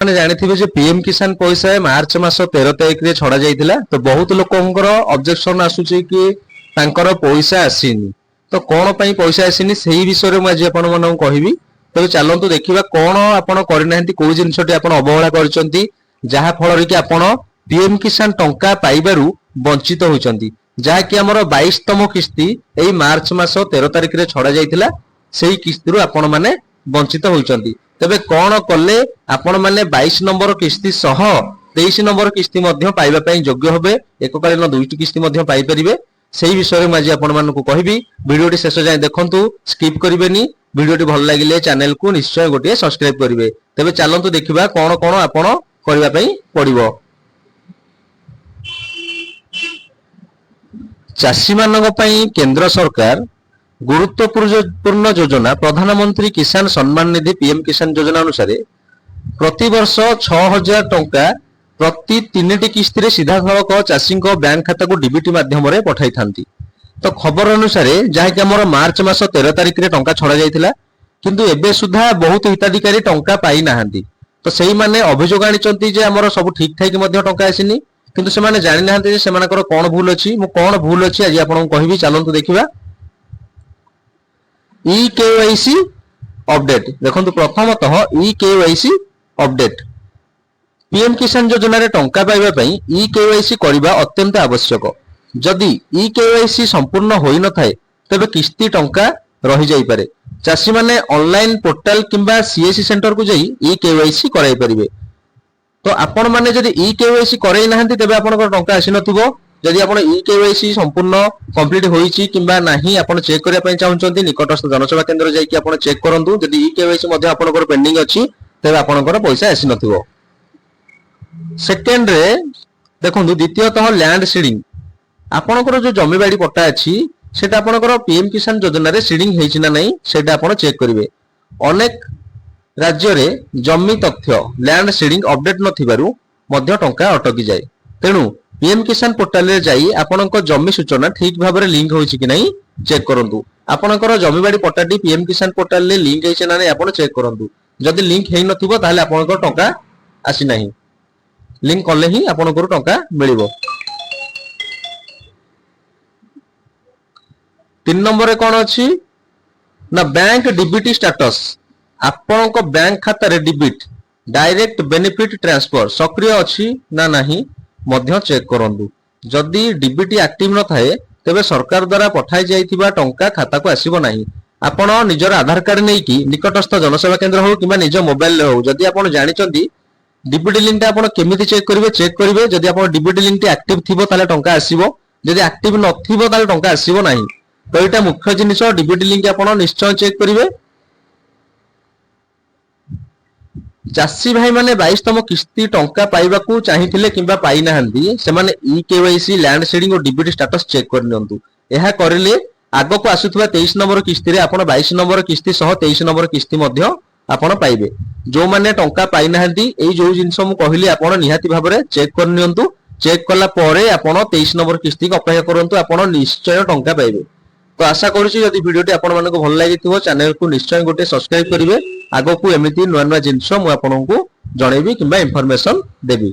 ମାନେ ଜାଣିଥିବେ ଯେ ପିଏମ କିଷାନ ପଇସା ମାର୍ଚ୍ଚ ମାସ 13 ତାରିଖରେ ଛଡା ଯାଇଥିଲା। ତ ବହୁତ ଲୋକଙ୍କର ଅବଜେକ୍ସନ ଆସୁଛି କି ତାଙ୍କର ପଇସା ଆସିନି। ତ କଣ ପାଇଁ ପଇସା ଆସିନି ସେଇ ବିଷୟରେ ମୁଁ ଆଜି ଆପଣମାନଙ୍କୁ କହିବି। ତେବେ ଚାଲନ୍ତୁ ଦେଖିବା କଣ ଆପଣ କରିନାହାନ୍ତି, କୋଉ ଜିନିଷଟି ଆପଣ ଅବହେଳା କରିଛନ୍ତି ଯାହା ଫଳରେ କି ଆପଣ ପିଏମ କିଷାନ ଟଙ୍କା ପାଇବାରୁ ବଞ୍ଚିତ ହୋଇଛନ୍ତି। ଯାହାକି ଆମର 22ତମ କିସ୍ତି ଏଇ ମାର୍ଚ୍ଚ ମାସ 13 ତାରିଖରେ ଛଡା ଯାଇଥିଲା। ସେଇ କିସ୍ତିରୁ ଆପଣ ମାନେ ବଞ୍ଚିତ ହୋଇଛନ୍ତି। ତେବେ କଣ କଲେ ଆପଣ ମାନେ 22 ନମ୍ବର କିସ୍ତି ସହ 23 ନମ୍ବର କିସ୍ତି ମଧ୍ୟ ପାଇବା ପାଇଁ ଯୋଗ୍ୟ ହେବେ, ଏକକାଳୀନ ଦୁଇଟି କିସ୍ତି ମଧ୍ୟ ପାଇପାରିବେ। ସେଇ ବିଷୟରେ ମୁଁ ଆଜି ଆପଣମାନଙ୍କୁ କହିବି। ଭିଡିଓଟି ଶେଷ ଯାଏଁ ଦେଖନ୍ତୁ, ସ୍କିପ୍ କରିବେନି। ଭିଡିଓଟି ଭଲ ଲାଗିଲେ ଚ୍ୟାନେଲକୁ ନିଶ୍ଚୟ ଗୋଟିଏ ସବସ୍କ୍ରାଇବ କରିବେ। ତେବେ ଚାଲନ୍ତୁ ଦେଖିବା କଣ କଣ ଆପଣ କରିବା ପାଇଁ ପଡିବ। ଚାଷୀ ମାନଙ୍କ ପାଇଁ କେନ୍ଦ୍ର ସରକାର ଗୁରୁତ୍ୱପୂର୍ଣ୍ଣ ଯୋଜନା ପ୍ରଧାନମନ୍ତ୍ରୀ କିଷାନ ସମ୍ମାନ ନିଧି ପିଏମ କିଷାନ ଯୋଜନା ଅନୁସାରେ ପ୍ରତିବର୍ଷ 6,000 ଟଙ୍କା ପ୍ରତି 3ଟି କିସ୍ତିରେ ସିଧାସଳଖ ଚାଷୀଙ୍କ ବ୍ୟାଙ୍କ ଖାତାକୁ ଡିବିଟି ମାଧ୍ୟମରେ ପଠାଇଥାନ୍ତି। ତ ଖବର ଅନୁସାରେ ଯାହାକି ଆମର ମାର୍ଚ୍ଚ ମାସ 13 ତାରିଖରେ ଟଙ୍କା ଛଡା ଯାଇଥିଲା, କିନ୍ତୁ ଏବେ ସୁଦ୍ଧା ବହୁତ ହିତାଧିକାରୀ ଟଙ୍କା ପାଇନାହାନ୍ତି। ତ ସେଇମାନେ ଅଭିଯୋଗ ଆଣିଛନ୍ତି ଯେ ଆମର ସବୁ ଠିକ ଠାକ ମଧ୍ୟ ଟଙ୍କା ଆସିନି, କିନ୍ତୁ ସେମାନେ ଜାଣିନାହାନ୍ତି ଯେ ସେମାନଙ୍କର କଣ ଭୁଲ ଅଛି। ମୁଁ କଣ ଭୁଲ ଅଛି ଆଜି ଆପଣଙ୍କୁ କହିବି, ଚାଲନ୍ତୁ ଦେଖିବା। ଇକେୱାଇସି ଅପଡେଟ ଦେଖନ୍ତୁ, ପ୍ରଥମତଃ ଇକେୱାଇସି ଅପଡେଟ। ପିଏମ କିଷାନ ଯୋଜନାରେ ଟଙ୍କା ପାଇବା ପାଇଁ ଇକେୱାଇସି କରିବା ଅତ୍ୟନ୍ତ ଆବଶ୍ୟକ। ଯଦି ଇକେୱାଇସି ସମ୍ପୂର୍ଣ୍ଣ ହୋଇନଥାଏ ତେବେ କିସ୍ତି ଟଙ୍କା ରହିଯାଇପାରେ। ଚାଷୀମାନେ ଅନଲାଇନ ପୋର୍ଟାଲ କିମ୍ବା ସିଏସି ସେଣ୍ଟରକୁ ଯାଇ ଇକେୱାଇସି କରାଇ ପାରିବେ। ତ ଆପଣ ମାନେ ଯଦି ଇକେୱାଇସି କରାଇ ନାହାନ୍ତି ତେବେ ଆପଣଙ୍କର ଟଙ୍କା ଆସିନଥିବ। ଯଦି ଆପଣ ଇକେୱାଇସି ସମ୍ପୂର୍ଣ୍ଣ କମ୍ପ୍ଲିଟ ହୋଇଛି କିମ୍ବା ନାହିଁ ଆପଣ ଚେକ୍ କରିବା ପାଇଁ ଚାହୁଁଛନ୍ତି, ନିକଟସ୍ଥ ଜନସେବା କେନ୍ଦ୍ର ଯାଇକି ଆପଣ ଚେକ୍ କରନ୍ତୁ। ଯଦି ଇକେୱାଇସି ମଧ୍ୟ ଆପଣଙ୍କର ପେଣ୍ଡିଂ ଅଛି ତେବେ ଆପଣଙ୍କର ପଇସା ଆସିନଥିବ। ସେକେଣ୍ଡରେ ଦେଖନ୍ତୁ, ଦ୍ୱିତୀୟତଃ ଲ୍ୟାଣ୍ଡ ସିଡିଂ। ଆପଣଙ୍କର ଯୋଉ ଜମିବାଡି ପଟ୍ଟା ଅଛି ସେଟା ଆପଣଙ୍କର ପିଏମ କିଷାନ ଯୋଜନାରେ ସିଡିଂ ହେଇଛି ନା ନାହିଁ ସେଟା ଆପଣ ଚେକ୍ କରିବେ। ଅନେକ ରାଜ୍ୟରେ ଜମି ତଥ୍ୟ ଲ୍ୟାଣ୍ଡ ସିଡିଂ ଅପଡେଟ ନଥିବାରୁ ମଧ୍ୟ ଟଙ୍କା ଅଟକି ଯାଏ। ତେଣୁ ପିଏମ କିଷାନ ପୋର୍ଟାଲରେ ଯାଇ ଆପଣଙ୍କ ଜମି ସୂଚନା ଠିକ ଭାବରେ ଲିଙ୍କ ହୋଇଛି କି ନାହିଁ ଚେକ୍ କରନ୍ତୁ। ଆପଣଙ୍କର ଜମିବାଡି ପଟ୍ଟାଟି ପିଏମ କିଷାନ ପୋର୍ଟାଲରେ ଲିଙ୍କ ହେଇଛି ନା ନାହିଁ ଆପଣ ଚେକ୍ କରନ୍ତୁ। ଯଦି ଲିଙ୍କ ହେଇନଥିବ ତାହେଲେ ଆପଣଙ୍କର ଟଙ୍କା ଆସିନାହିଁ। ଲିଙ୍କ କଲେ ହିଁ ଆପଣଙ୍କର ଟଙ୍କା ମିଳିବ। 3 ନମ୍ବରରେ କଣ ଅଛି ନା ବ୍ୟାଙ୍କ ଡିବିଟି ଷ୍ଟାଟସ। ଆପଣଙ୍କ ବ୍ୟାଙ୍କ ଖାତାରେ ଡିବିଟ ଡାଇରେକ୍ଟ ବେନିଫିଟ ଟ୍ରାନ୍ସଫର ସକ୍ରିୟ ଅଛି ନା ନାହିଁ ମଧ୍ୟ ଚେକ୍ କରନ୍ତୁ। ଯଦି ଡିବିଟି ଆକ୍ଟିଭ ନଥାଏ ତେବେ ସରକାର ଦ୍ୱାରା ପଠାଇ ଯାଇଥିବା ଟଙ୍କା ଖାତାକୁ ଆସିବ ନାହିଁ। ଆପଣ ନିଜର ଆଧାର କାର୍ଡ ନେଇକି ନିକଟସ୍ଥ ଜନସେବା କେନ୍ଦ୍ର ହଉ କିମ୍ବା ନିଜ ମୋବାଇଲରେ ହଉ, ଯଦି ଆପଣ ଜାଣିଛନ୍ତି ଡିବିଟି ଲିଙ୍କଟା ଆପଣ କେମିତି ଚେକ୍ କରିବେ, ଚେକ୍ କରିବେ। ଯଦି ଆପଣ ଡିବିଟି ଲିଙ୍କଟି ଆକ୍ଟିଭ ଥିବ ତାହେଲେ ଟଙ୍କା ଆସିବ, ଯଦି ଆକ୍ଟିଭ ନଥିବ ତାହେଲେ ଟଙ୍କା ଆସିବ ନାହିଁ। ତ ଏଇଟା ମୁଖ୍ୟ ଜିନିଷ, ଡିବିଟି ଲିଙ୍କ ଆପଣ ନିଶ୍ଚୟ ଚେକ୍ କରିବେ। ଚାଷୀ ଭାଇ ମାନେ 22ତମ କିସ୍ତି ଟଙ୍କା ପାଇବାକୁ ଚାହିଁଥିଲେ କିମ୍ବା ପାଇନାହାନ୍ତି, ସେମାନେ ଇକେୱାଇସି ଲ୍ୟାଣ୍ଡ ସିଡିଂ ଓ ଡିବିଟି ଷ୍ଟାଟସ ଚେକ୍ କରିନିଅନ୍ତୁ। ଏହା କରିଲେ ଆଗକୁ ଆସୁଥିବା 23 ନମ୍ବର କିସ୍ତିରେ ଆପଣ 22 ନମ୍ବର କିସ୍ତି ସହ 23 ନମ୍ବର କିସ୍ତି ମଧ୍ୟ ଆପଣ ପାଇବେ। ଯୋଉମାନେ ଟଙ୍କା ପାଇନାହାନ୍ତି, ଏଇ ଯୋଉ ଜିନିଷ ମୁଁ କହିଲି ଆପଣ ନିହାତି ଭାବରେ ଚେକ୍ କରିନିଅନ୍ତୁ। ଚେକ୍ କଲା ପରେ ଆପଣ 23 ନମ୍ବର କିସ୍ତିକୁ ଅପେକ୍ଷା କରନ୍ତୁ, ଆପଣ ନିଶ୍ଚୟ ଟଙ୍କା ପାଇବେ। ତ ଆଶା କରୁଛି ଯଦି ଭିଡିଓଟି ଆପଣମାନଙ୍କୁ ଭଲ ଲାଗିଥିବ ଚ୍ୟାନେଲକୁ ନିଶ୍ଚୟ ଗୋଟେ ସବସ୍କ୍ରାଇବ କରିବେ। ଆଗକୁ ଏମିତି ନୂଆ ନୂଆ ଜିନିଷ ମୁଁ ଆପଣଙ୍କୁ ଜଣେଇବି କିମ୍ବା ଇନଫରମେସନ ଦେବି।